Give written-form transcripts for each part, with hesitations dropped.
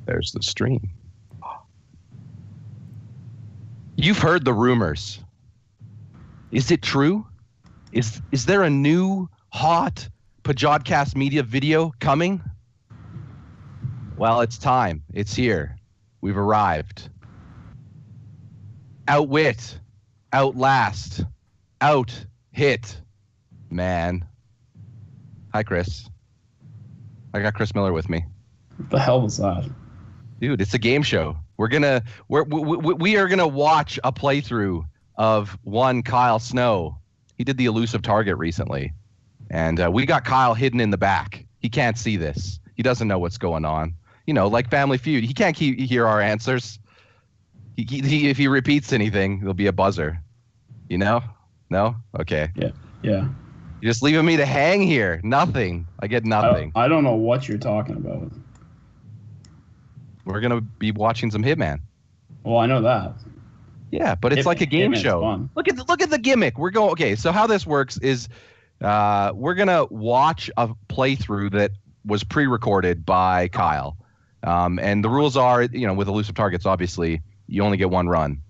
There's the stream. You've heard the rumors. Is it true? Is there a new hot Pajodcast media video coming? Well, it's time. It's here. We've arrived. Outwit, outlast, out hit, man. Hi, Chris. I got Chris Miller with me. What the hell was that? Dude, it's a game show. We are gonna watch a playthrough of one Kyle Snow. He did the Elusive Target recently, and we got Kyle hidden in the back. He can't see this. He doesn't know what's going on. You know, like Family Feud. He can't hear our answers. He if he repeats anything, there'll be a buzzer. You know? No? Okay. Yeah. You're just leaving me to hang here. Nothing. I get nothing. I don't know what you're talking about. We're gonna be watching some Hitman. Well, I know that. Yeah, but it's like a game show. Fun. Look at the gimmick. We're going. Okay, so how this works is, we're gonna watch a playthrough that was pre-recorded by Kyle, and the rules are, you know, with Elusive Targets, obviously, you only get one run.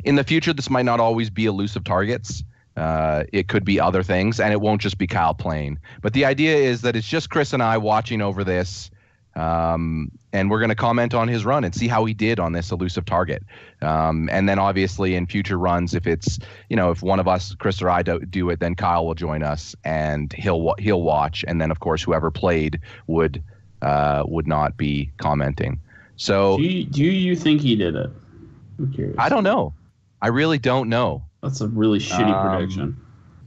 In the future, this might not always be Elusive Targets. It could be other things, and it won't just be Kyle playing. But the idea is that it's just Chris and I watching over this. And we're going to comment on his run and see how he did on this Elusive Target. And then obviously in future runs, if it's, you know, if one of us, Chris or I, do it, then Kyle will join us and he'll watch. And then of course, whoever played would not be commenting. So do you think he did it? I'm curious. I don't know. I really don't know. That's a really shitty prediction.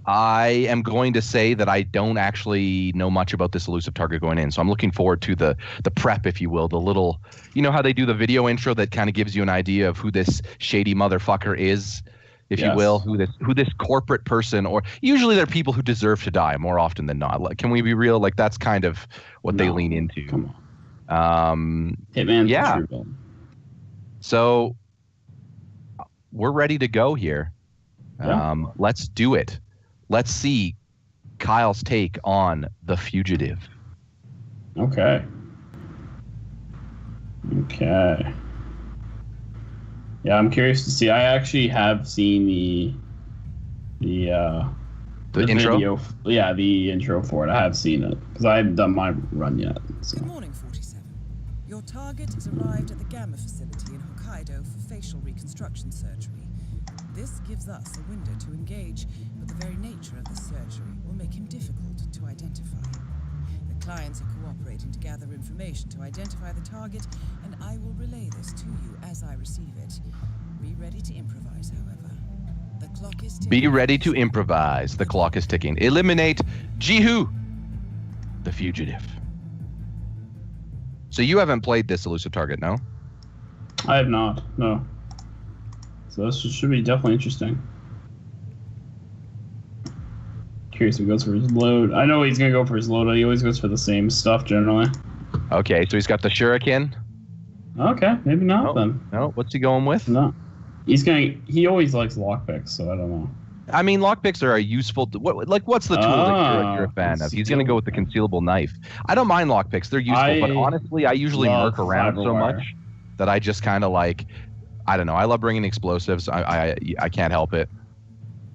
I am going to say that I don't actually know much about this Elusive Target going in. So I'm looking forward to the prep, if you will, the little, you know how they do the video intro that kind of gives you an idea of who this shady motherfucker is, if you will, who this corporate person, or usually they're people who deserve to die more often than not. Like, can we be real? Like, that's kind of what they lean into. Come on. Hitman's yeah. the true villain. So we're ready to go here. Yeah. Let's do it. Let's see Kyle's take on The Fugitive. Okay. Yeah, I'm curious to see. I actually have seen the intro? Video. Yeah, the intro for it. I have seen it because I haven't done my run yet. So. Good morning, 47. Your target has arrived at the Gamma facility in Hokkaido for facial reconstruction surgery. This gives us a window to engage, but the very nature of the surgery will make him difficult to identify. The clients are cooperating to gather information to identify the target, and I will relay this to you as I receive it. Be ready to improvise, however. The clock is ticking. Be ready to improvise. The clock is ticking. Eliminate Jihu, the fugitive. So you haven't played this Elusive Target, no? I have not, no. So this should be definitely interesting. Curious if he goes for his load. I know he's going to go for his load. He always goes for the same stuff generally. Okay, so he's got the Shuriken. Okay, maybe not then. No, what's he going with? No. He always likes lockpicks, so I don't know. I mean, lockpicks are a useful. What's the tool that you're a fan of? He's going to go with the concealable knife. I don't mind lockpicks; they're useful. But honestly, I usually murk around so much that I just kind of like. I don't know. I love bringing explosives. I can't help it.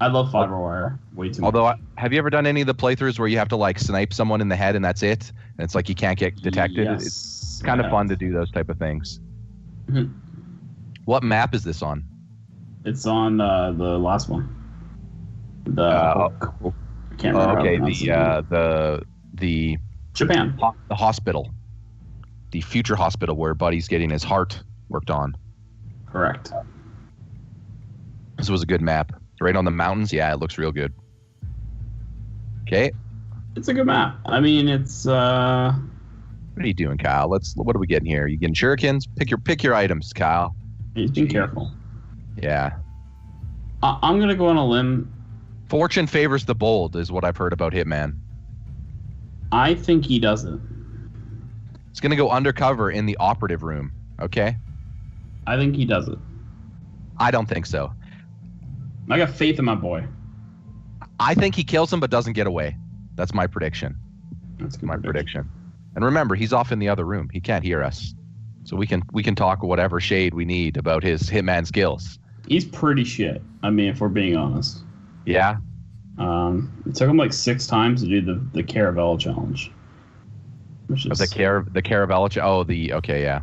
I love fiber wire way too much. Although, have you ever done any of the playthroughs where you have to like snipe someone in the head and that's it? And it's like you can't get detected. Yes, it's kind of fun to do those type of things. Mm-hmm. What map is this on? It's on the last one. I can't remember. Okay, the Japan. The hospital, the future hospital where Buddy's getting his heart worked on. Correct. This was a good map. Right on the mountains. Yeah, it looks real good. Okay. It's a good map. I mean, it's. What are you doing, Kyle? What are we getting here? You getting shurikens? Pick your items, Kyle. He's being careful. Yeah. I'm gonna go on a limb. Fortune favors the bold, is what I've heard about Hitman. I think he doesn't. It's gonna go undercover in the operative room. Okay. I think he does it. I don't think so. I got faith in my boy. I think he kills him but doesn't get away. That's my prediction. That's my prediction. And remember, he's off in the other room. He can't hear us. So we can talk whatever shade we need about his hitman skills. He's pretty shit. I mean, if we're being honest. Yeah. It took him like 6 times to do the Caravella challenge. Which is the Caravella. Okay, yeah.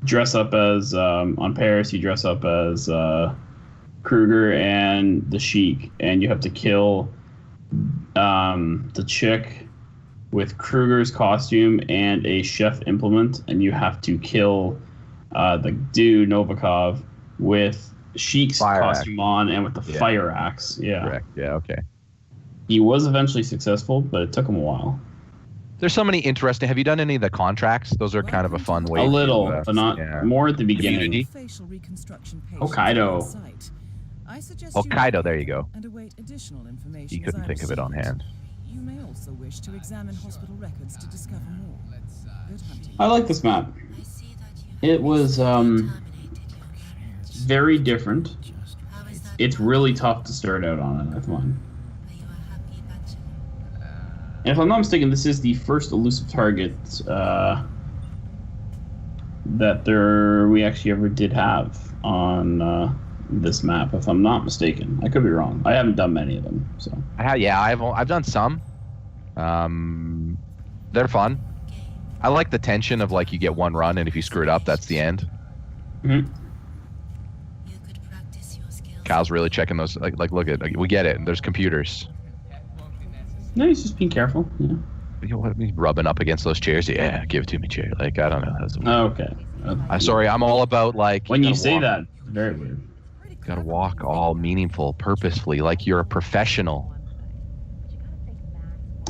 Dress up as on Paris. You dress up as Kruger and the Sheik, and you have to kill the chick with Kruger's costume and a chef implement, and you have to kill the dude Novikov with Sheik's costume on and with the fire axe. Yeah. Correct. Yeah. Okay. He was eventually successful, but it took him a while. There's so many interesting. Have you done any of the contracts? Those are kind of a fun way. A little, but not more at the beginning. Hokkaido. Hokkaido. There you go. And await additional information. You couldn't think of it on hand. You may also wish to examine hospital records to discover more. Good hunting. I like this map. It was very different. It's really tough to start out on it, I find. And if I'm not mistaken, this is the first elusive target that we actually ever did have on this map, if I'm not mistaken. I could be wrong. I haven't done many of them. So I've done some. They're fun. I like the tension of like you get one run, and if you screw it up, that's the end. Mm-hmm. Kyle's really checking those. Like look at we get it. And there's computers. No, he's just being careful. Yeah. You know what? He's rubbing up against those chairs. Yeah, give it to me, chair. Like I don't know. Okay. I'm sorry. I'm all about like. When you say that, very weird. Gotta walk all meaningful, purposefully, like you're a professional.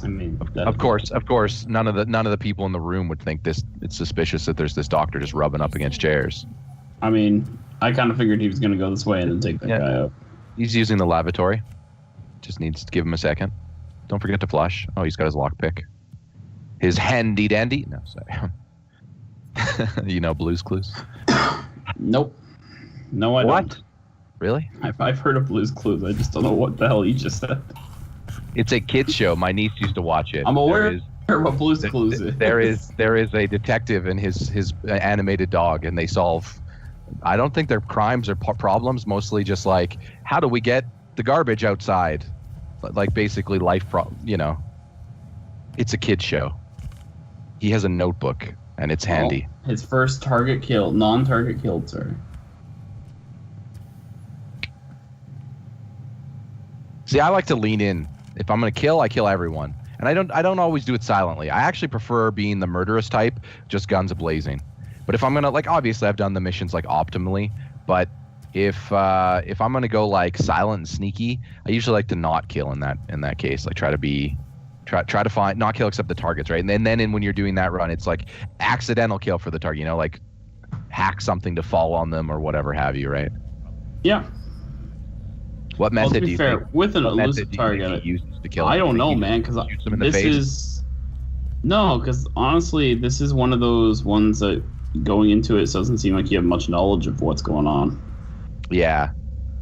I mean, of course, none of the people in the room would think this. It's suspicious that there's this doctor just rubbing up against chairs. I mean, I kind of figured he was gonna go this way and then take that guy out. He's using the lavatory. Just needs to give him a second. Don't forget to flush. Oh, he's got his lockpick. His handy dandy. No, sorry. You know Blue's Clues? Nope. No, I don't. Really? I've heard of Blue's Clues. I just don't know what the hell you just said. It's a kids show. My niece used to watch it. I'm aware of what Blue's Clues is. There is a detective and his animated dog, and they solve. I don't think they're crimes or problems. Mostly just like, how do we get the garbage outside? Like basically life problem. You know. It's a kids show. He has a notebook, and it's handy. His first non-target killed, sorry. See, I like to lean in. If I'm gonna kill, I kill everyone, and I don't always do it silently. I actually prefer being the murderous type, just guns a-blazing. But if I'm gonna obviously I've done the missions optimally, but if I'm gonna go silent and sneaky, I usually like to not kill in that case. Like try to find not kill except the targets, right? And then when you're doing that run, it's like accidental kill for the target. You know, like hack something to fall on them or whatever have you, right? Yeah. What method do you think? With an elusive target, to kill I don't know, man, because because honestly, this is one of those ones that going into it doesn't seem like you have much knowledge of what's going on. Yeah,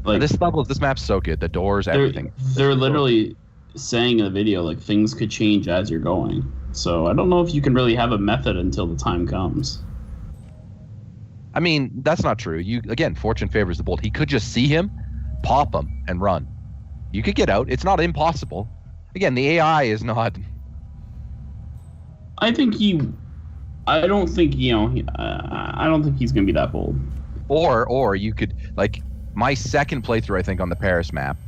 like this map's so good. The doors, everything. They're literally saying in the video things could change as you're going. So I don't know if you can really have a method until the time comes. I mean, that's not true. Fortune favors the bold. He could just see him, pop him, and run. You could get out. It's not impossible. Again, the AI is not. I don't think he's gonna be that bold. Or you could my second playthrough, I think, on the Paris map,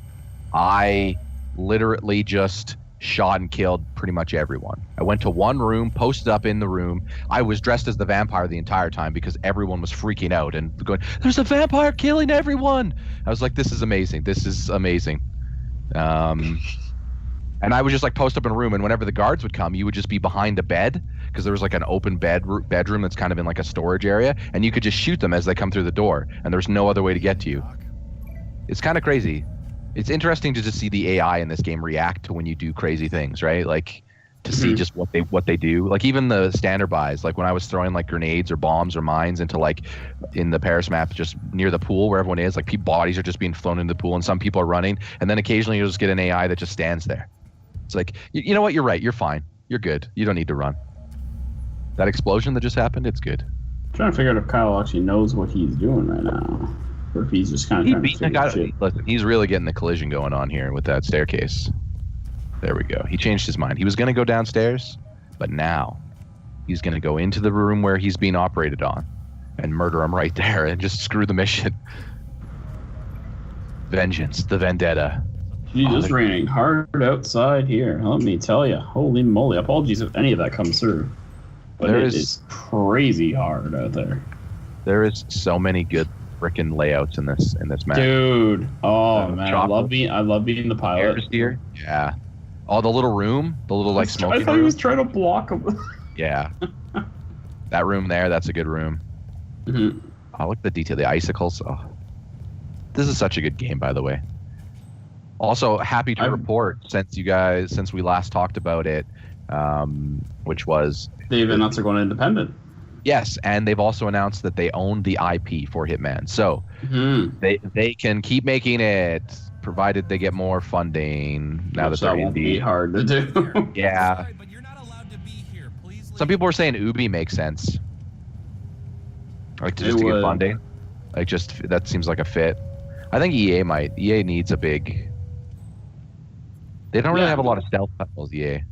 I literally just shot and killed pretty much everyone. I went to one room, posted up in the room. I was dressed as the vampire the entire time because everyone was freaking out and going, "There's a vampire killing everyone!" I was like, "This is amazing. This is amazing." And I would just post up in a room, and whenever the guards would come, you would just be behind a bed because there was an open bedroom that's kind of in a storage area, and you could just shoot them as they come through the door, and there's no other way to get to you. It's kind of crazy. It's interesting to just see the AI in this game react to when you do crazy things, right? To see just what they do. Even the standard buys, when I was throwing grenades or bombs or mines into in the Paris map, just near the pool where everyone is, bodies are just being flown into the pool and some people are running, and then occasionally you'll just get an AI that just stands there. It's you know what? You're right. You're fine. You're good. You don't need to run. That explosion that just happened, it's good. I'm trying to figure out if Kyle actually knows what he's doing right now, or if he's just kind of trying to figure out shit. Listen, he's really getting the collision going on here with that staircase. There we go. He changed his mind. He was going to go downstairs, but now he's going to go into the room where he's being operated on and murder him right there and just screw the mission. Vengeance, the vendetta. It's raining hard outside here. Let me tell you. Holy moly. Apologies if any of that comes through. But it is crazy hard out there. There is so many good frickin' layouts in this map. Dude. Oh, man. I love being the pilot. Here. Yeah. Oh, the little room? The little, like, smoking room? I thought he was trying to block him. Yeah. That room there, that's a good room. Mm-hmm. Oh, look at the detail. The icicles. Oh. This is such a good game, by the way. Also, happy to report, since we last talked about it, which was... They've announced they're going independent. Yes, and they've also announced that they own the IP for Hitman. So they can keep making it, provided they get more funding. Now that won't be hard to do. Yeah. Some people were saying Ubi makes sense. Like to get funding. Like just that seems like a fit. I think EA might. EA needs a big. They don't really have a lot of stealth titles. EA.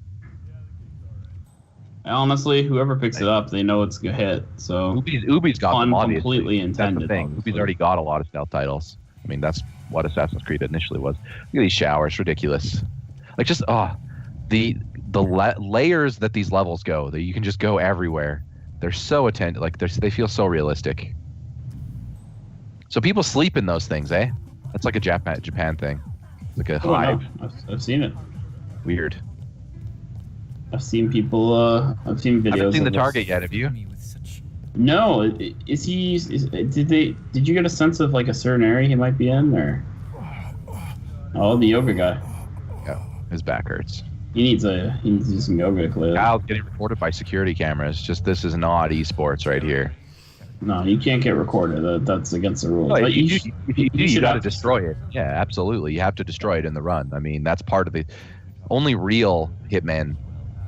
Honestly, whoever picks it up, they know it's a hit. So Ubi's got them, obviously. Completely intended. That's the thing. Ubi's already got a lot of stealth titles. I mean, that's what Assassin's Creed initially was. Look at these showers, ridiculous. Like just the layers that these levels go, that you can just go everywhere. They're so attentive. Like they feel so realistic. So people sleep in those things, eh? That's like a Japan thing. It's like a hive. No. I've seen it. Weird. I've seen people. I've seen videos. I haven't seen the target yet. Have you? No. Is he? Did you get a sense of like a certain area he might be in, or? Oh, the yoga guy. Yeah, his back hurts. He needs to do some yoga. Clearly. Kyle's getting recorded by security cameras. Just this is not esports right here. No, you can't get recorded. That's against the rules. No, you got to destroy it. Yeah, absolutely. You have to destroy it in the run. I mean, that's part of the only real Hitman.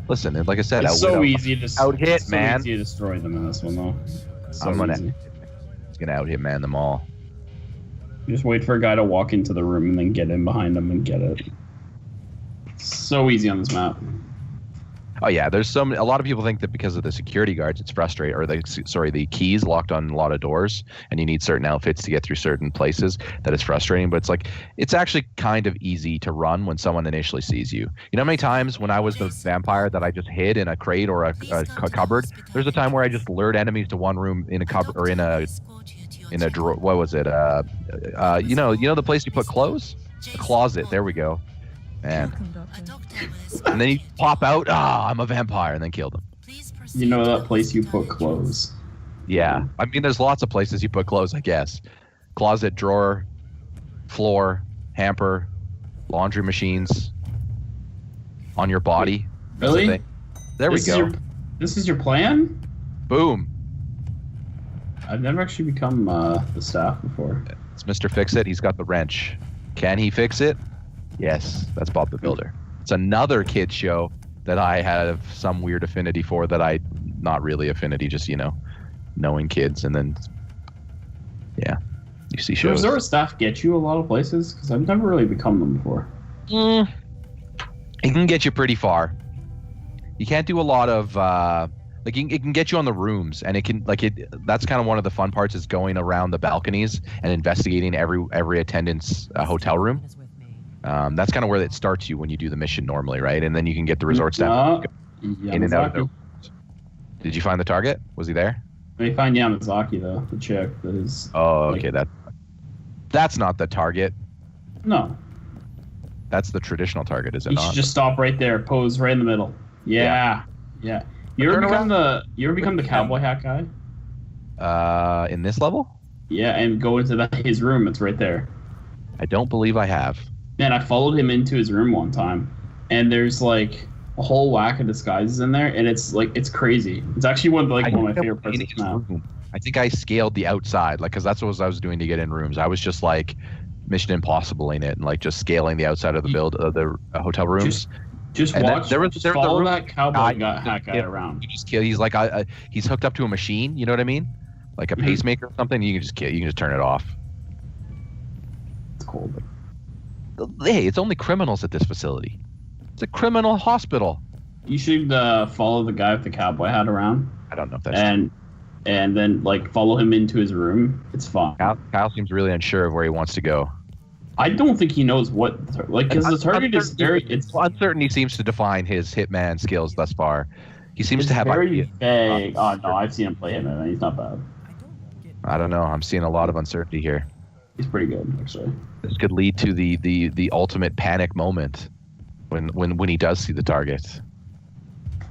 Listen, like I said, it's so easy to out-hit, man. Easy to destroy them in this one, though. He's gonna out-Hitman them all. You just wait for a guy to walk into the room and then get in behind him and get it. So easy on this map. Oh yeah, there's a lot of people think that because of the security guards, it's frustrating, or the keys locked on a lot of doors, and you need certain outfits to get through certain places. That it's frustrating, but it's actually kind of easy to run when someone initially sees you. You know how many times when I was the vampire that I just hid in a crate or a cupboard? There's a time where I just lured enemies to one room in a cupboard or in a drawer. What was it? You know the place you put clothes? A closet. There we go. Man. And then you pop out, I'm a vampire, and then kill them. You know that place you put clothes? Yeah. I mean, there's lots of places you put clothes, I guess. Closet, drawer, floor, hamper, laundry machines, on your body. Really? There we go. This is your plan? Boom. I've never actually become the staff before. It's Mr. Fix-It. He's got the wrench. Can he fix it? Yes, that's Bob the Builder. It's another kid show that I have some weird affinity for not really affinity, just, knowing kids. And then, yeah, you see shows. Does Zora staff get you a lot of places? Because I've never really become them before. It can get you pretty far. You can't do a lot of, it can get you on the rooms, and that's kind of one of the fun parts is going around the balconies and investigating every attendant's hotel room. That's kind of where it starts you when you do the mission normally, right? And then you can get the resort staff in and out of it. Did you find the target? Was he there? We find Yamazaki, though, the chick that is... Oh, okay. That's not the target. No. That's the traditional target, is it you not? You should just stop right there, pose right in the middle. Yeah. You ever become the cowboy hat guy? In this level? Yeah, and go into his room. It's right there. I don't believe I have. Man, I followed him into his room one time, and there's like a whole whack of disguises in there, and it's crazy. It's actually one of my favorite parts of the map. I think I scaled the outside, because that's what I was doing to get in rooms. I was just like Mission Impossible in it, and like just scaling the outside of the hotel rooms. Just And watch. there was follow a that cowboy hat guy yeah, around. You just kill. He's like he's hooked up to a machine. You know what I mean? Like a pacemaker or something. You can just kill. You can just turn it off. It's cool. Hey, it's only criminals at this facility. It's a criminal hospital. You should follow the guy with the cowboy hat around. I don't know if that's and then like follow him into his room. It's fun. Kyle seems really unsure of where he wants to go. I don't think he knows what because the target is very. It's uncertainty seems to define his hitman skills thus far. He seems to have very ideas. vague. Oh no, I've seen him play hitman. He's not bad. I don't know. I'm seeing a lot of uncertainty here. He's pretty good actually. This could lead to the ultimate panic moment when he does see the target.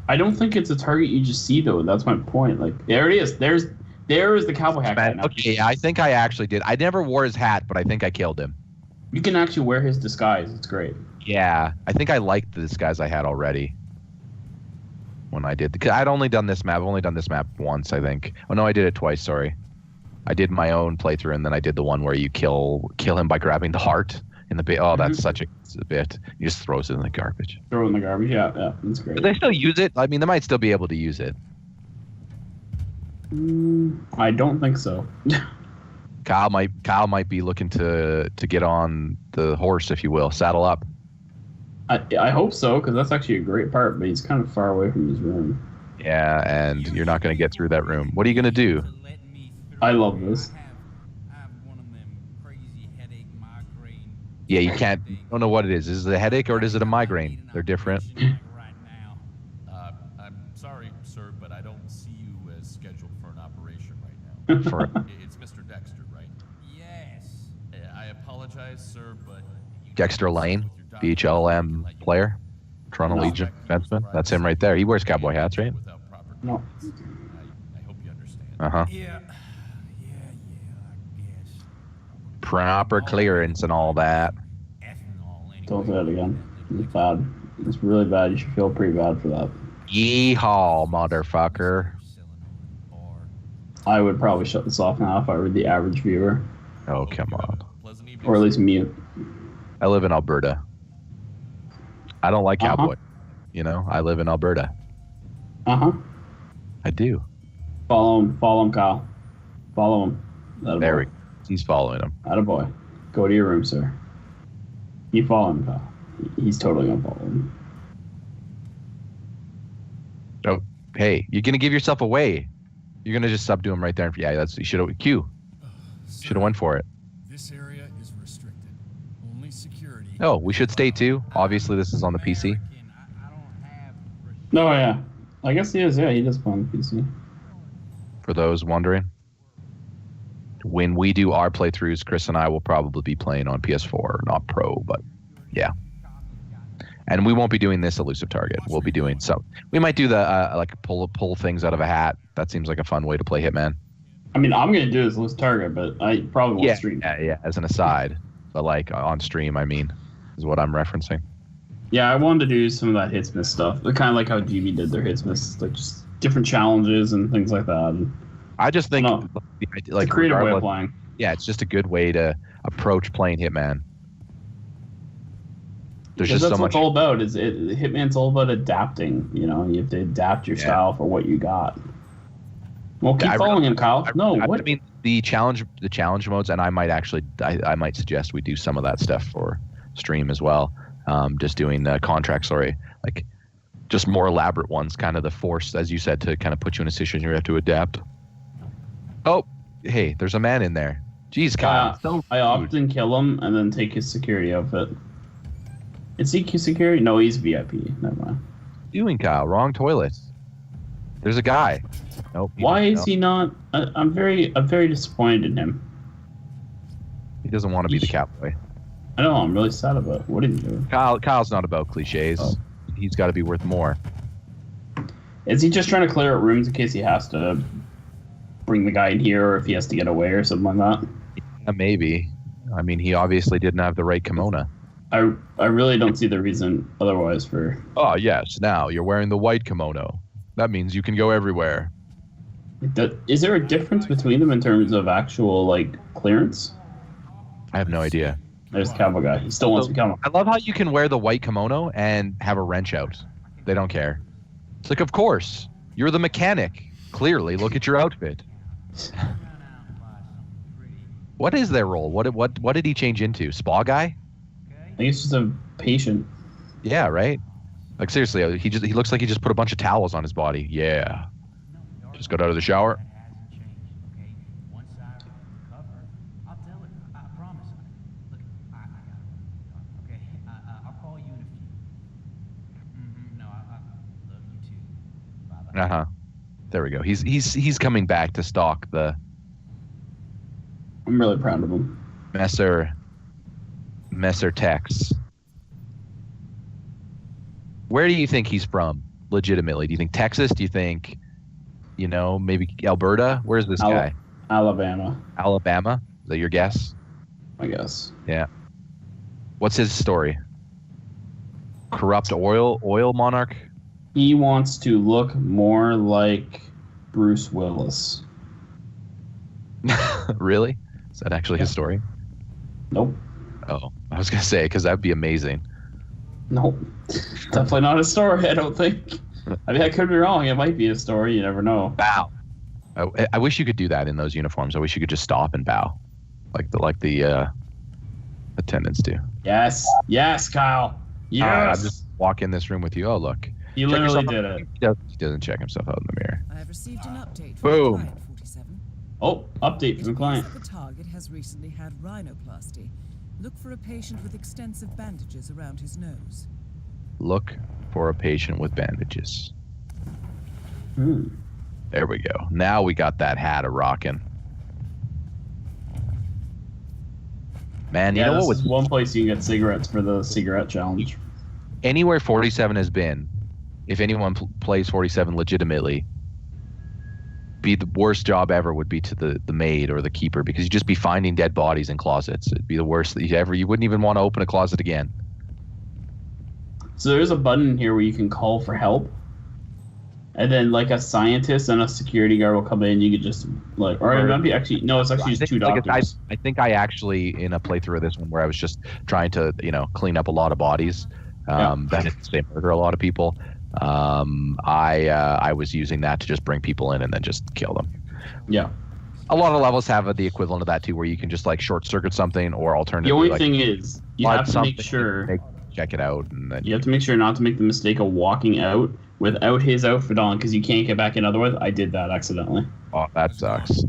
I don't think it's a target you just see though. That's my point. Like there it is. There is the cowboy hat guy now. Okay, yeah, I think I actually did. I never wore his hat, but I think I killed him. You can actually wear his disguise. It's great. Yeah, I think I liked the disguise I had already when I did. Because I'd only done this map. I've only done this map once, I think. Oh no, I did it twice. Sorry, I did my own playthrough, and then I did the one where you kill him by grabbing the heart in the bit. Oh, that's such a bit. He just throws it in the garbage. Throw it in the garbage. Yeah, that's great. But they still use it. I mean, they might still be able to use it. I don't think so. Kyle might be looking to get on the horse, if you will, saddle up. I hope so, because that's actually a great part, but he's kind of far away from his room. Yeah, and you're not going to get through that room. What are you going to do? I love this. Yeah, you can't. I don't know what it is. Is it a headache or is it a migraine? They're different. I'm sorry, sir, but I don't see you as scheduled for an operation right now. It's Mr. Dexter, right? Yes. I apologize, sir, but Dexter Lane, BHLM player, Toronto Legion defenseman. That's him right there. He wears cowboy hats, right? No. I hope you understand. Uh-huh. Yeah, I guess. Proper clearance and all that. Don't say that again. It's bad. It's really bad. You should feel pretty bad for that. Yeehaw, motherfucker. I would probably shut this off now if I were the average viewer. Oh, come on. Or at least mute. I live in Alberta. I don't like cowboy. You know, I live in Alberta. I do. Follow him, Kyle. Follow him. There he's following him. Attaboy. Go to your room, sir. You follow him, Kyle. He's totally gonna follow him. Oh, hey, you're gonna give yourself away. You're gonna just subdue him right there. Yeah, you should have should have went for it. This area is restricted. Only security. Oh, we should stay too. Obviously, this is on the PC. No, yeah. I guess he is. Yeah, he does play on the PC. For those wondering, when we do our playthroughs, Chris and I will probably be playing on PS4, not Pro, but yeah. And we won't be doing this elusive target. We'll be doing so. We might do the like pull things out of a hat. That seems like a fun way to play Hitman. I mean, I'm gonna do this elusive target, but I probably won't stream. Yeah. As an aside, but like on stream, I mean, is what I'm referencing. Yeah, I wanted to do some of that hits miss stuff. Kind of like how GB did their hits miss, like just different challenges and things like that. And I just think it's a creative way of playing. Yeah, it's just a good way to approach playing Hitman. There's just that's so what much. it's all about. Hitman's all about adapting. You know, you have to adapt your style for what you got. Well, keep following him, Kyle. I mean, the challenge modes, and I might suggest we do some of that stuff for stream as well. Just doing contracts, like just more elaborate ones, kind of the force, as you said, to kind of put you in a situation where you have to adapt. Oh, hey, there's a man in there. Jeez, Kyle. I often kill him and then take his security outfit. Is he security? No, he's VIP. Never mind. What are you doing, Kyle? Wrong toilet. There's a guy. Nope. Why is he not? I'm very disappointed in him. He doesn't want to be the cowboy. I know. I'm really sad about it. What did he do? Kyle's not about cliches. Oh. He's got to be worth more. Is he just trying to clear out rooms in case he has to bring the guy in here, or if he has to get away or something like that? Yeah, maybe. I mean, he obviously didn't have the right kimono. I really don't see the reason otherwise for... Oh, yes. Now you're wearing the white kimono. That means you can go everywhere. Is there a difference between them in terms of actual, like, clearance? I have no idea. There's the cowboy guy. He still wants to become. I love how you can wear the white kimono and have a wrench out. They don't care. It's like, of course, you're the mechanic. Clearly, look at your outfit. What is their role? What did he change into? Spa guy? I think it's just a patient. Yeah, right. Like seriously, he looks like he just put a bunch of towels on his body. Yeah. Just got out of the shower. Uh-huh. There we go. He's coming back to stalk the I'm really proud of him. Messer Tex. Where do you think he's from? Legitimately, do you think Texas? Do you think, maybe Alberta? Where's this guy? Alabama. Alabama? Is that your guess? I guess. Yeah. What's his story? Corrupt oil monarch? He wants to look more like Bruce Willis. Really? Is that actually his story? Nope. Oh, I was going to say, because that'd be amazing. Nope. Definitely not a story, I don't think. I mean, I could be wrong. It might be a story. You never know. Bow. I wish you could do that in those uniforms. I wish you could just stop and bow. Like the attendants do. Yes. Yes, Kyle. Yes. I'm just walk in this room with you. Oh, look. He literally did it. He doesn't check himself out in the mirror. I have received an update from Boom. Client 47. Oh, update from the client. The target has recently had rhinoplasty. Look for a patient with extensive bandages around his nose. Look for a patient with bandages. There we go. Now we got that hat a rocking. Man, you know what? This is one place you can get cigarettes for the cigarette challenge. Anywhere 47 has been, if anyone plays 47 legitimately, be the worst job ever would be to the maid or the keeper, because you'd just be finding dead bodies in closets. It'd be the worst that you wouldn't even want to open a closet again. So there's a button here where you can call for help, and then like a scientist and a security guard will come in. You could just or it might be actually no, it's actually just two doctors. I think I actually in a playthrough of this one where I was just trying to clean up a lot of bodies that didn't say murder a lot of people. I was using that to just bring people in and then just kill them. Yeah. A lot of levels have the equivalent of that too, where you can just like short circuit something, or alternatively. The only thing is you have to make sure check it out, and then you have to make sure not to make the mistake of walking out without his outfit on, because you can't get back in otherwise. I did that accidentally. Oh, that sucks.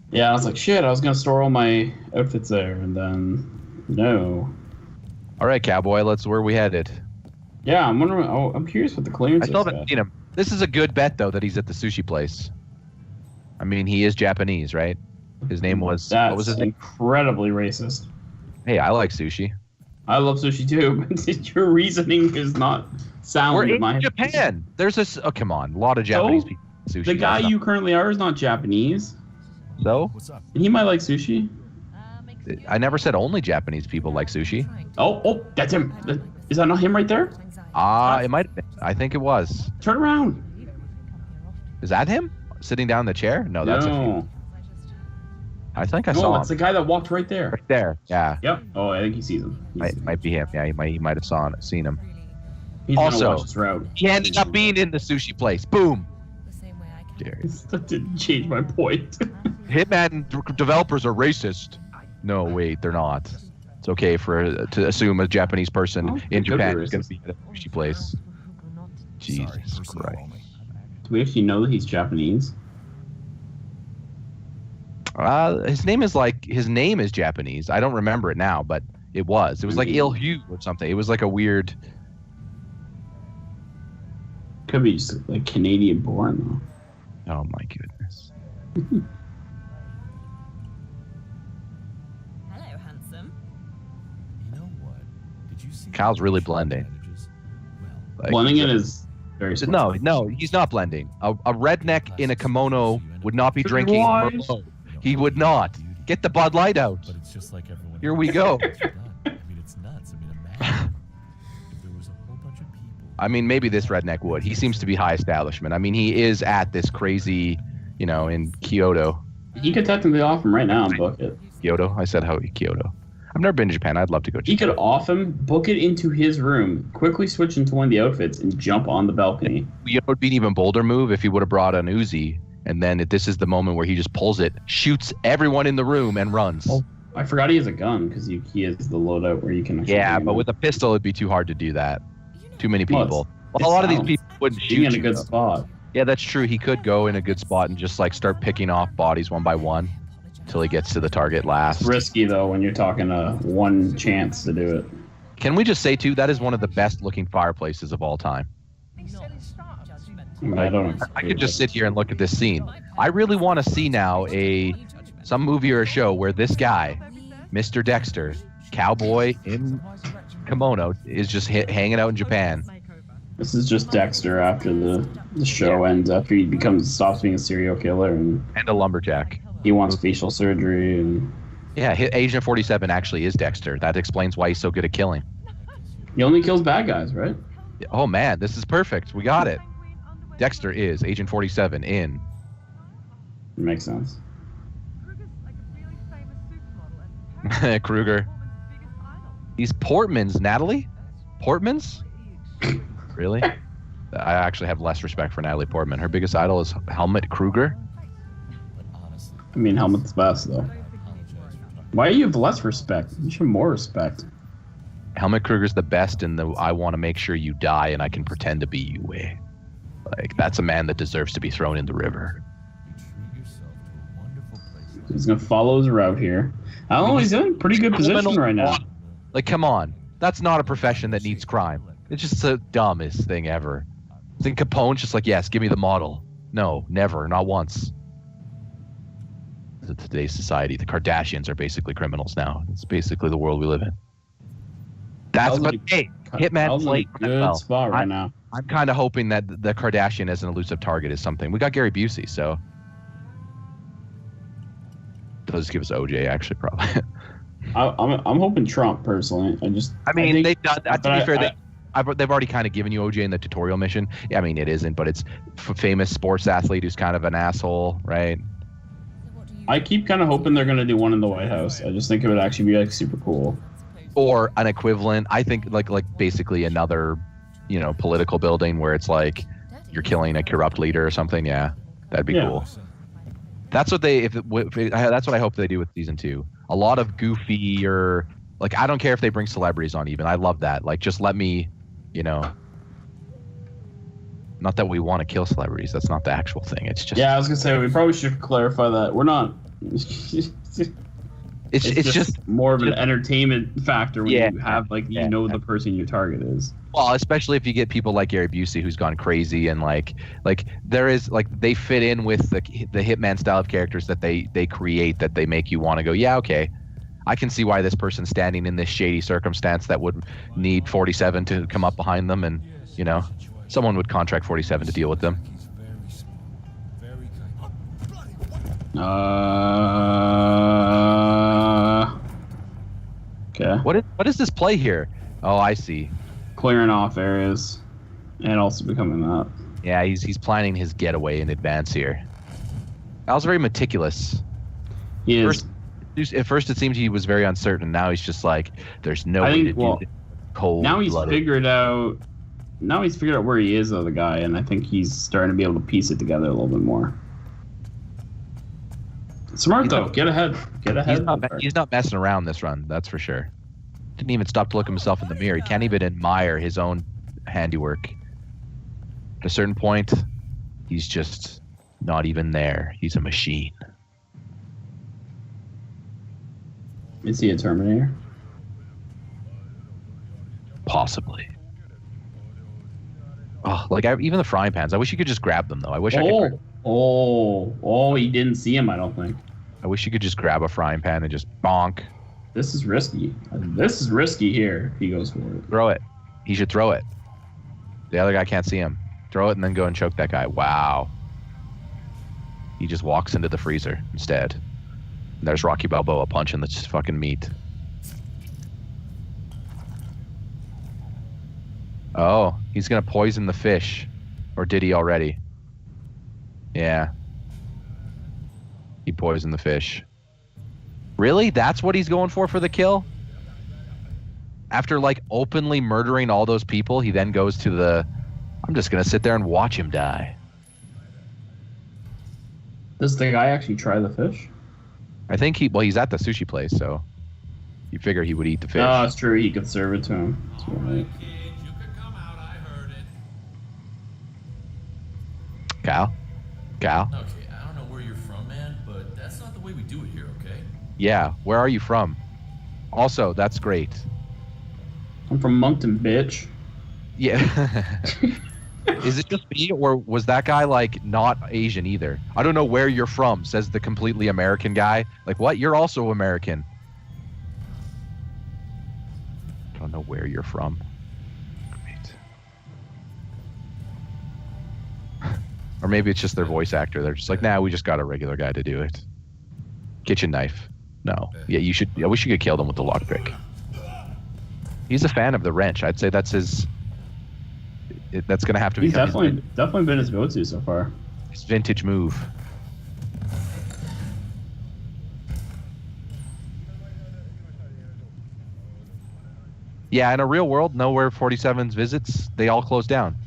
Yeah, I was like, shit, I was gonna store all my outfits there, and then no. All right, cowboy, where are we headed? Yeah, I'm wondering. Oh, I'm curious what the clearance is. I still haven't seen him. This is a good bet, though, that he's at the sushi place. I mean, he is Japanese, right? His name was. That's what was his name? Incredibly racist. Hey, I like sushi. I love sushi too, but your reasoning is not sound. We're in Japan. There's this. Oh, come on, a lot of Japanese people. Sushi. The guy you currently are is not Japanese. So? What's up? And he might like sushi. I never said only Japanese people like sushi. Oh, that's him. Is that not him right there? It might have been. I think it was. Turn around. Is that him? Sitting down in the chair? No, that's a few. I think I saw him. No, it's the guy that walked right there. Right there, yeah. Yep. Oh, I think he sees him. Might be him. Yeah, he might have seen him. He's also, watch his route. He ended up being in the sushi place. Boom. That didn't change my point. Hitman developers are racist. No, wait, they're not. It's okay to assume a Japanese person in Japan is going to be at a sushi place. Jesus Christ. Do we actually know that he's Japanese? His name is Japanese. I don't remember it now, but it was. It was like Ilhu or something. It was like a weird. Could be just like Canadian born though. Oh my goodness. Hello, handsome. You know what? Did you see Kyle's really blending. Well, blending it is very smart. No, he's not blending. A redneck in a kimono would not be drinking Merlot. He would not. Get the Bud Light out. But it's just like everyone. Here we go. I mean, it's nuts. I mean, imagine if there was a whole bunch of people. I mean, maybe this redneck would. He seems to be high establishment. I mean, he is at this crazy, in Kyoto. He could technically offer him right now and book it. Kyoto? I said Kyoto. I've never been to Japan. I'd love to go to He Japan. could off him, book it into his room, quickly switch into one of the outfits, and jump on the balcony. You know, it would be an even bolder move if he would have brought an Uzi, and then this is the moment where he just pulls it, shoots everyone in the room, and runs. Oh, I forgot he has a gun because he has the loadout where you can. Actually Yeah, bring him but in. with a pistol, it'd be too hard to do that. Too many Well, people. it's A lot of these sound. people wouldn't Being shoot in a you, good though. spot. Yeah, that's true. He could go in a good spot and just like start picking off bodies one by one until he gets to the target last. It's risky though when you're talking one chance to do it. Can we just say too, that is one of the best looking fireplaces of all time. I mean, I don't know. I could just sit here and look at this scene. I really want to see now some movie or a show where this guy, Mr. Dexter, cowboy in kimono, is just hanging out in Japan. This is just Dexter after the show ends, after he stops being a serial killer, and And a lumberjack. he wants facial surgery. And Yeah, Agent 47 actually is Dexter. That explains why he's so good at killing. he only kills bad guys, right? Oh man, this is perfect. We got it. Dexter is Agent 47 in. It makes sense. Kruger. He's Portman's, Natalie? Portman's? Really? I actually have less respect for Natalie Portman. Her biggest idol is Helmut Kruger. But honestly, I mean, Helmut's best though. I apologize for talking. Why do you have less respect? You should have more respect. Helmut Kruger's the best in the I want to make sure you die and I can pretend to be you way. Like, that's a man that deserves to be thrown in the river. You treat yourself to a wonderful place. He's gonna follow his route here. I don't know. He's in pretty good position right now. Like, come on. That's not a profession that needs crime. It's just the dumbest thing ever. I think Capone's just like, yes, give me the model. No, never, not once. In today's society, the Kardashians are basically criminals now. It's basically the world we live in. That's but hey, Hitman Kyle's in a played good well. spot right now. I'm kind of hoping that the Kardashian as an elusive target is something. We got Gary Busey, so they'll just give us OJ actually probably. I'm hoping Trump personally. I mean, they've done. To be fair, but they've already kind of given you OJ in the tutorial mission. Yeah, I mean, it isn't, but it's famous sports athlete who's kind of an asshole, right? I keep kind of hoping they're gonna do one in the White House. I just think it would actually be like super cool. Or an equivalent. I think like basically another, political building where it's like you're killing a corrupt leader or something. Yeah, that'd be cool. That's what that's what I hope they do with season 2. A lot of goofy or like, I don't care if they bring celebrities on even. I love that. Like, just let me, not that we want to kill celebrities. That's not the actual thing. It's just. Yeah, I was gonna say we probably should clarify that we're not. It's just more of an entertainment factor when Yeah. you have the person your target is. well, especially if you get people like Gary Busey who's gone crazy and like there is like they fit in with the Hitman style of characters that they create that they make you want to go, yeah, okay, I can see why this person's standing in this shady circumstance that would need 47 to come up behind them, and someone would contract 47 to deal with them. Okay. What is this play here? Oh, I see. Clearing off areas, and also becoming that. Yeah, he's planning his getaway in advance here. That was very meticulous. He is. At first, it seemed he was very uncertain. Now he's just like, "There's no way to do this." Cold. Now he's figured out. Now he's figured out where he is, the guy, and I think he's starting to be able to piece it together a little bit more. Smart though. Get ahead. He's not messing around this run. That's for sure. Didn't even stop to look at himself in the mirror. He can't even admire his own handiwork. At a certain point, he's just not even there. He's a machine. Is he a Terminator? Possibly. Oh, even the frying pans. I wish you could just grab them though. I wish I could. He didn't see him. I don't think. I wish you could just grab a frying pan and just bonk. This is risky. This is risky here. He goes for it. Throw it. He should throw it. The other guy can't see him. Throw it and then go and choke that guy. Wow. He just walks into the freezer instead. And there's Rocky Balboa punching the fucking meat. Oh, he's going to poison the fish. Or did he already? Yeah. He poisoned the fish. Really? That's what he's going for the kill? After like openly murdering all those people, he then goes to the, I'm just going to sit there and watch him die. Does the guy actually try the fish? I think he's at the sushi place, so you figure he would eat the fish. Oh, it's true. He could serve it to him. That's right. Kids, you can come out. I heard it. Cal? Okay, I don't know where you're from, man, but that's not the way we do it here, okay? Yeah, where are you from? Also, that's great. I'm from Moncton, bitch. Yeah. Is it just me, or was that guy like not Asian either? I don't know where you're from, says the completely American guy. Like, what? You're also American. I don't know where you're from. Great. Or maybe it's just their voice actor. They're just like, nah, we just got a regular guy to do it. Kitchen knife. No. Yeah, you should. I wish you could kill them with the lockpick. He's a fan of the wrench. I'd say that's his. That's going to have to be. He's definitely been his go-to so far. His vintage move. Yeah, in a real world, nowhere 47's visits, they all close down.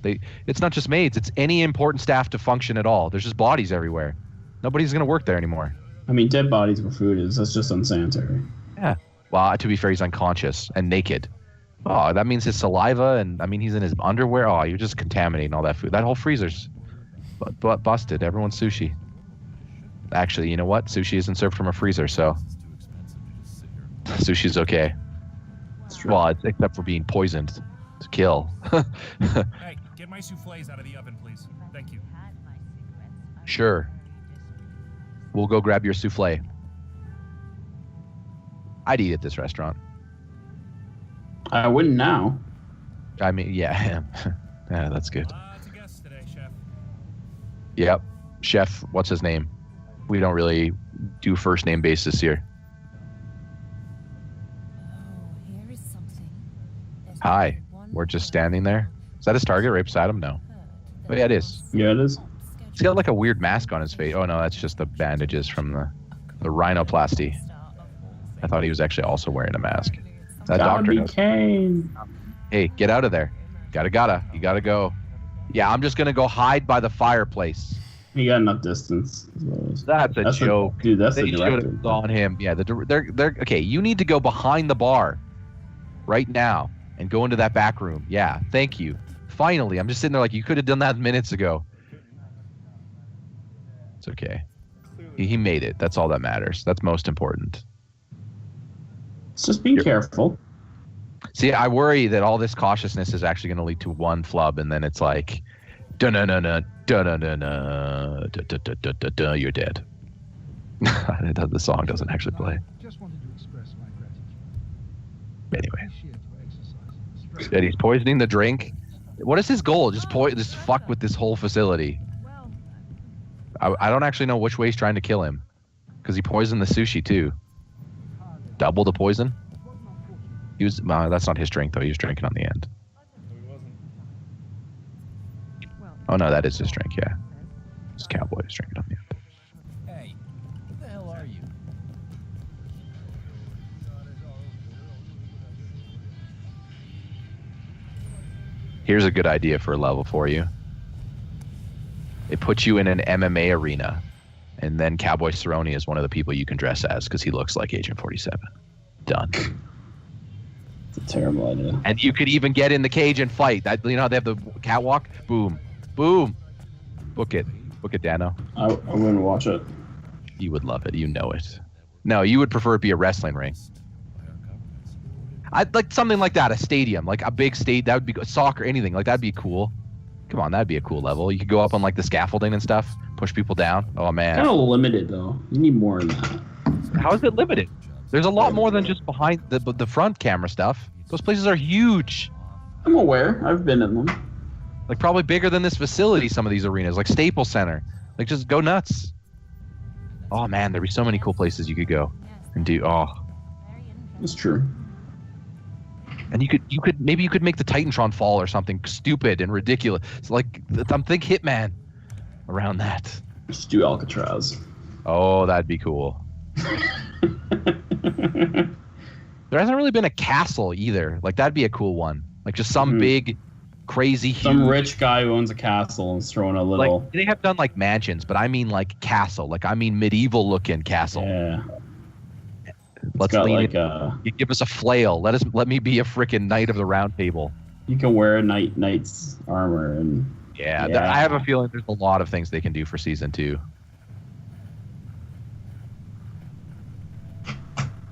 It's not just maids, it's any important staff to function at all. There's just bodies everywhere. Nobody's going to work there anymore. I mean, dead bodies where food is. That's just unsanitary. Yeah. Well, to be fair, he's unconscious and naked. Oh, that means his saliva, and I mean, he's in his underwear. Oh, you're just contaminating all that food. That whole freezer's busted. Everyone's sushi. Actually, you know what? Sushi isn't served from a freezer, so sushi's okay. Well, except for being poisoned to kill. Hey, get my soufflés out of the oven, please. Thank you. Sure. We'll go grab your souffle. I'd eat at this restaurant. I wouldn't now. I mean, yeah. Yeah, that's good. Lots of guests today, Chef. Yep. Chef, what's his name? We don't really do first name basis here. Oh, here is something. Hi. We're just standing there. Is that his target right beside him? No. Oh, yeah, it is. Yeah, it is. He's got like a weird mask on his face. Oh, no, that's just the bandages from the rhinoplasty. I thought he was actually also wearing a mask. That doctor knows. Hey, get out of there. You gotta go. Yeah, I'm just gonna go hide by the fireplace. He got enough distance. That's a joke. Dude, that's they the director. should have on him. Yeah, they're okay. You need to go behind the bar right now and go into that back room. Yeah, thank you. Finally, I'm just sitting there like you could have done that minutes ago. It's okay. He made it. That's all that matters. That's most important. It's just being careful. See, I worry that all this cautiousness is actually going to lead to one flub, and then it's like, you're dead. The song doesn't actually play. Anyway, and he's poisoning the drink. What is his goal? Just fuck with this whole facility. I don't actually know which way he's trying to kill him, because he poisoned the sushi too. Double the poison. He was. That's not his drink though. He was drinking on the end. Oh no, that is his drink. Yeah, this cowboy is drinking on the end. Hey, what the hell are you? Here's a good idea for a level for you. It puts you in an MMA arena, and then Cowboy Cerrone is one of the people you can dress as because he looks like Agent 47. Done. It's a terrible idea. And you could even get in the cage and fight. That, you know how they have the catwalk? Boom. Boom. Book it, Dano. I wouldn't watch it. You would love it. You know it. No, you would prefer it be a wrestling ring. I'd like something like that, a stadium, like a big state. That would be soccer, anything like that'd be cool. Come on, that'd be a cool level. You could go up on like the scaffolding and stuff, push people down. Oh man. Kind of limited though. You need more than that. How is it limited? There's a lot more than just behind the front camera stuff. Those places are huge. I'm aware. I've been in them. Like probably bigger than this facility. Some of these arenas, like Staples Center. Like just go nuts. Oh man, there'd be so many cool places you could go and do. Oh. It's true. And you could maybe you could make the Titantron fall or something stupid and ridiculous. It's like think Hitman around that. Just do Alcatraz. Oh, that'd be cool. There hasn't really been a castle either. Like that'd be a cool one. Like just some big, crazy, some huge, rich guy who owns a castle and is throwing a little. Like they have done like mansions, but I mean like castle. Like I mean medieval looking castle. Yeah. Let's got lean like in. You give us a flail. Let me be a freaking knight of the round table. You can wear a knight's armor and. Yeah. I have a feeling there's a lot of things they can do for season 2.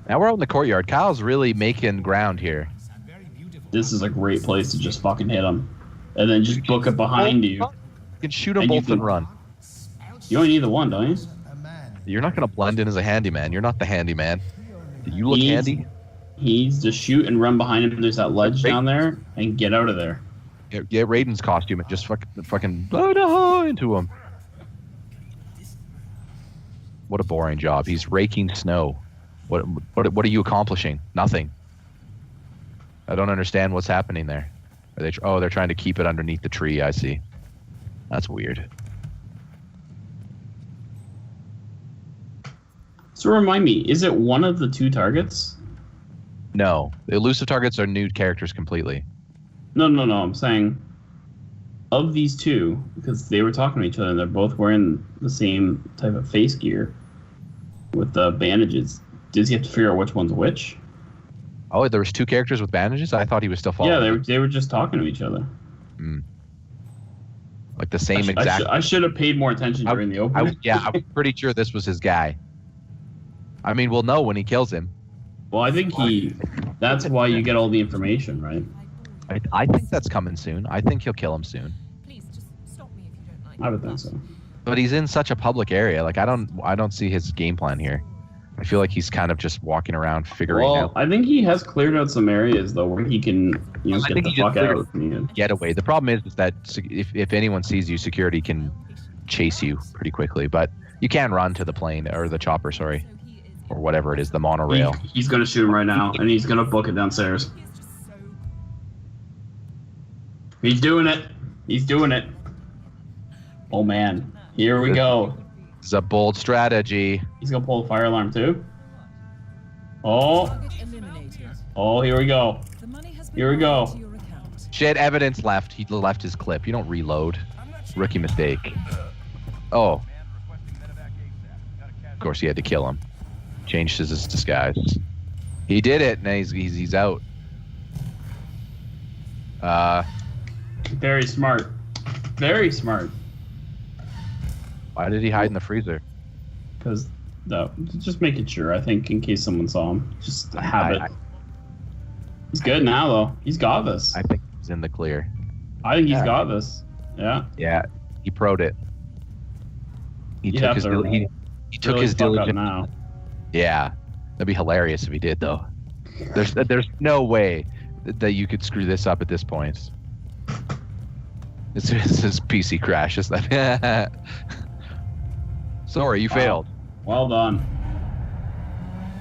Now we're out in the courtyard. Kyle's really making ground here. This is a great place to just fucking hit him. And then just book it behind you. You can shoot them both and run. You only need the one, don't you? You're not going to blend in as a handyman. You're not the handyman. Do you look handy? He needs to shoot and run behind him. There's that ledge down there. And get out of there. Get Raiden's costume and just fucking blow into him. What a boring job. He's raking snow. What are you accomplishing? Nothing. I don't understand what's happening there. They're trying to keep it underneath the tree. I see. That's weird. So remind me, is it one of the 2 targets? No, the elusive targets are new characters completely. No. I'm saying of these 2, because they were talking to each other and they're both wearing the same type of face gear with the bandages. Does he have to figure out which one's which? Oh, there was 2 characters with bandages? I thought he was still following. Yeah, they were just talking to each other. Like the same exact... I should have paid more attention during the opening. I'm pretty sure this was his guy. I mean, we'll know when he kills him. Well, I think that's why you get all the information, right? I think that's coming soon. I think he'll kill him soon. Please just stop me if you don't like. I would think so. But he's in such a public area. Like I don't see his game plan here. I feel like he's kind of just walking around figuring out. I think he has cleared out some areas though where he can, get the fuck out. Get away. The problem is that if anyone sees you, security can chase you pretty quickly. But you can run to the plane or the chopper, sorry, or whatever it is, the monorail. He's gonna shoot him right now, and he's gonna book it downstairs. He's doing it. Oh man, here we go. It's a bold strategy. He's gonna pull a fire alarm too. Oh, here we go. Here we go. Shit, evidence left. He left his clip. You don't reload. Rookie mistake. Oh. Of course, he had to kill him. Changed his disguise. He did it. Now he's out. Very smart. Very smart. Why did he hide in the freezer? Because just making sure. I think in case someone saw him, just have it. He's good now though. He's got this. I think he's in the clear. I think he's got this. Yeah. Yeah. He pro'd it. He took his diligence now. Yeah, that'd be hilarious if he did though. There's no way that you could screw this up at this point. This is PC crash. Is that? Sorry, you failed. Well done.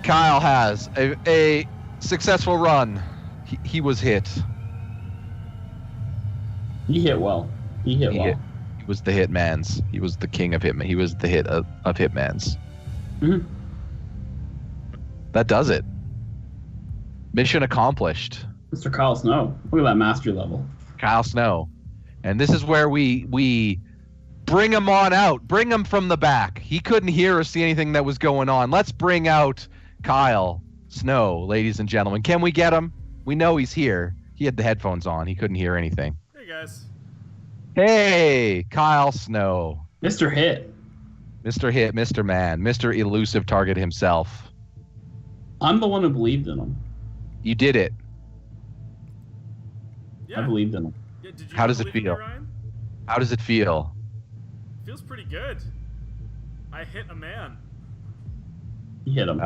Kyle has a successful run. He was hit. He hit well. He was the hitman's. He was the king of hitman. He was the hit of hitman's. Mm-hmm. That does it. Mission accomplished. Mr. Kyle Snow. Look at that mastery level. Kyle Snow. And this is where we bring him on out. Bring him from the back. He couldn't hear or see anything that was going on. Let's bring out Kyle Snow, ladies and gentlemen. Can we get him? We know he's here. He had the headphones on. He couldn't hear anything. Hey, guys. Hey, Kyle Snow. Mr. Hit. Mr. Hit, Mr. Man, Mr. Elusive Target himself. I'm the one who believed in him. You did it. Yeah. I believed in him. Yeah, did you How does it believe in feel? me, Ryan? How does it feel? Feels pretty good. I hit a man. He hit him.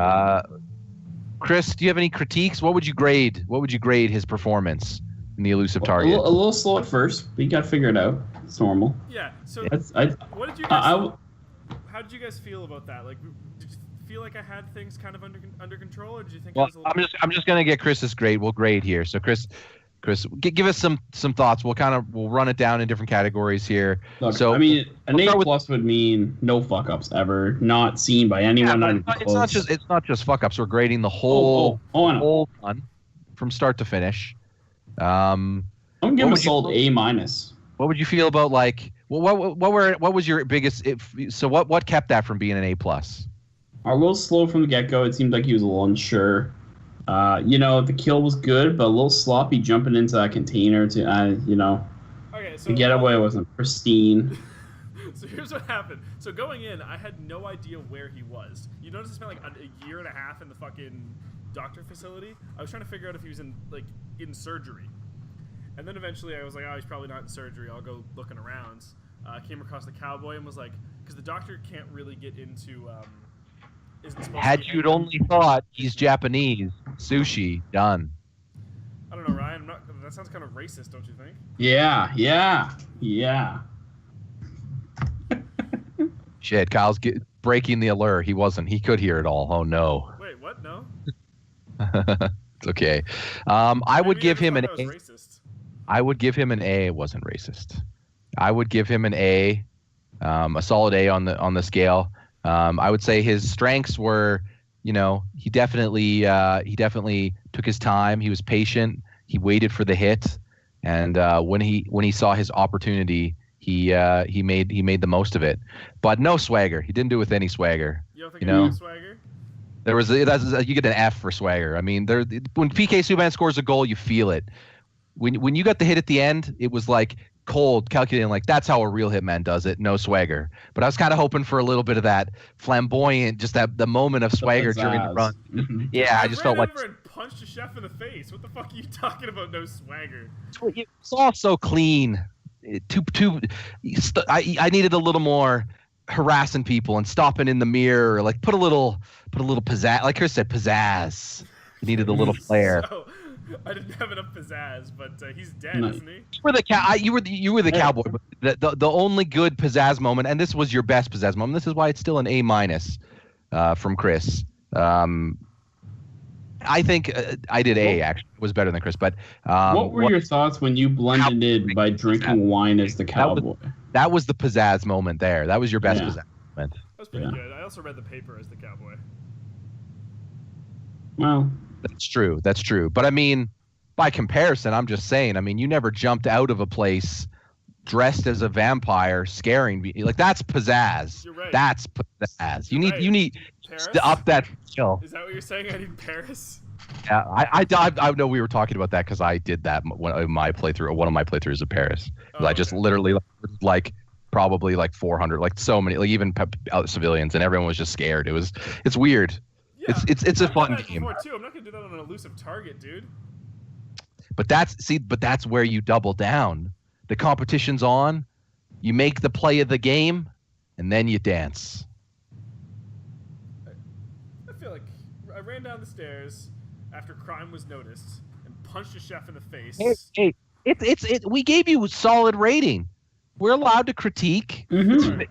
Chris, do you have any critiques? What would you grade? What would you grade his performance in the Elusive Target? A little slow at first, but you got to figure it out. It's normal. Yeah. So, what did you guys? How did you guys feel about that? Like, did you feel like I had things kind of under control, or did you think? Well, it was a little... I'm just gonna get Chris's grade. We'll grade here. So, Chris, Chris, give us some thoughts. We'll run it down in different categories here. Look, So I mean, an we'll A+ would mean no fuck ups ever, not seen by anyone. but it's not just fuck ups. We're grading the whole whole one from start to finish. I'm gonna give him a solid A-. What would you feel about what was your biggest? What kept that from being an A+? A little slow from the get-go. It seemed like he was a little unsure. The kill was good, but a little sloppy jumping into that container to, Okay, so the getaway wasn't pristine. So here's what happened. So going in, I had no idea where he was. You notice I spent like a year and a half in the fucking doctor facility. I was trying to figure out if he was in surgery. And then eventually I was like, oh, he's probably not in surgery. I'll go looking around. Came across the cowboy and was like, because the doctor can't really get into... Had you'd only thought he's Japanese, sushi, done. I don't know, Ryan. That sounds kind of racist, don't you think? Yeah. Shit, Kyle's breaking the allure. He wasn't. He could hear it all. Oh, no. Wait, what? No? It's okay. I would give him an A. Racist. I would give him an A. It wasn't racist. I would give him an A, a solid A on the scale. I would say his strengths were, he definitely took his time. He was patient. He waited for the hit, and when he saw his opportunity, he made the most of it. But no swagger. He didn't do it with any swagger. You don't think he had swagger? There was you get an F for swagger. I mean, when PK Subban scores a goal, you feel it. When you got the hit at the end, it was like cold, calculating, like that's how a real hitman does it. No swagger. But I was kind of hoping for a little bit of that flamboyant, just the moment of swagger during the run. Yeah, I just felt like. And punched a chef in the face. What the fuck are you talking about? No swagger. It's all so clean. I needed a little more harassing people and stopping in the mirror, like put a little pizzazz, like Chris said, pizzazz. You needed a little flair. So, I didn't have enough pizzazz, but he's dead, isn't he? You were the cowboy. But the only good pizzazz moment, and this was your best pizzazz moment. This is why it's still an A- from Chris. I think I did A. Actually, it was better than Chris. But what were your thoughts when you blended by drinking wine as the cowboy? That was the pizzazz moment there. That was your best pizzazz moment. That was pretty good. I also read the paper as the cowboy. Well, that's true. But I mean, by comparison, I'm just saying. I mean, you never jumped out of a place dressed as a vampire, scaring me. Like that's pizzazz. You're right. That's pizzazz. You need Paris? to up that skill. Is that what you're saying? I need Paris. Yeah, I know we were talking about that because I did that one of my playthroughs of Paris. I just literally probably 400, like so many, like even civilians, and everyone was just scared. It's weird. Yeah, it's a fun game. Too. I'm not gonna do that on an elusive target, dude. But that's where you double down. The competition's on. You make the play of the game, and then you dance. I feel like I ran down the stairs after crime was noticed and punched a chef in the face. Hey, we gave you a solid rating. We're allowed to critique. Mm-hmm.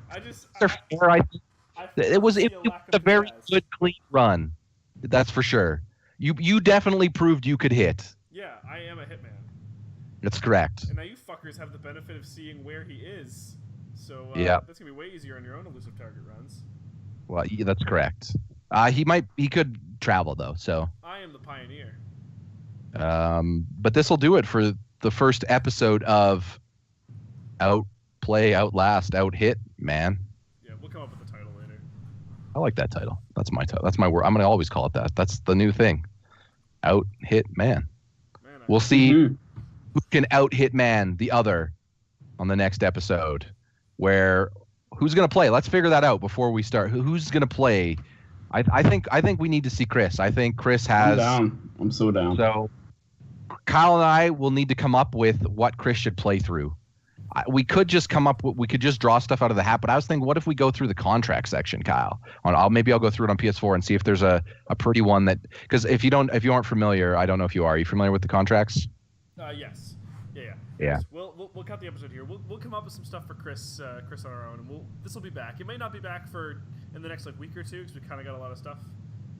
It was a very good, clean run. That's for sure. You definitely proved you could hit. Yeah, I am a hitman. That's correct. And now you fuckers have the benefit of seeing where he is. So that's gonna be way easier on your own elusive target runs. Well, yeah, that's correct. He could travel though. So I am the pioneer. But this will do it for the first episode of Outplay, Outlast, Outhit, man. Yeah, we'll come up with a title later. I like that title. That's my title. That's my word. I'm gonna always call it that. That's the new thing. Outhit man. We'll see who can out-hit man the other on the next episode. Who's gonna play? Let's figure that out before we start. Who's gonna play? I think we need to see Chris. I think Chris has. I'm so down. So Kyle and I will need to come up with what Chris should play through. We could just draw stuff out of the hat, but I was thinking, what if we go through the contract section, Kyle? Maybe I'll go through it on PS4 and see if there's a pretty one that, because if you aren't familiar, I don't know if you are. Are you familiar with the contracts? Yes. Yeah. Yes. We'll cut the episode here. We'll come up with some stuff for Chris on our own, and this will be back. It may not be back in the next week or two because we kind of got a lot of stuff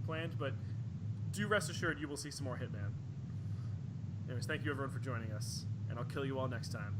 planned, but do rest assured you will see some more Hitman. Anyways, thank you everyone for joining us, and I'll kill you all next time.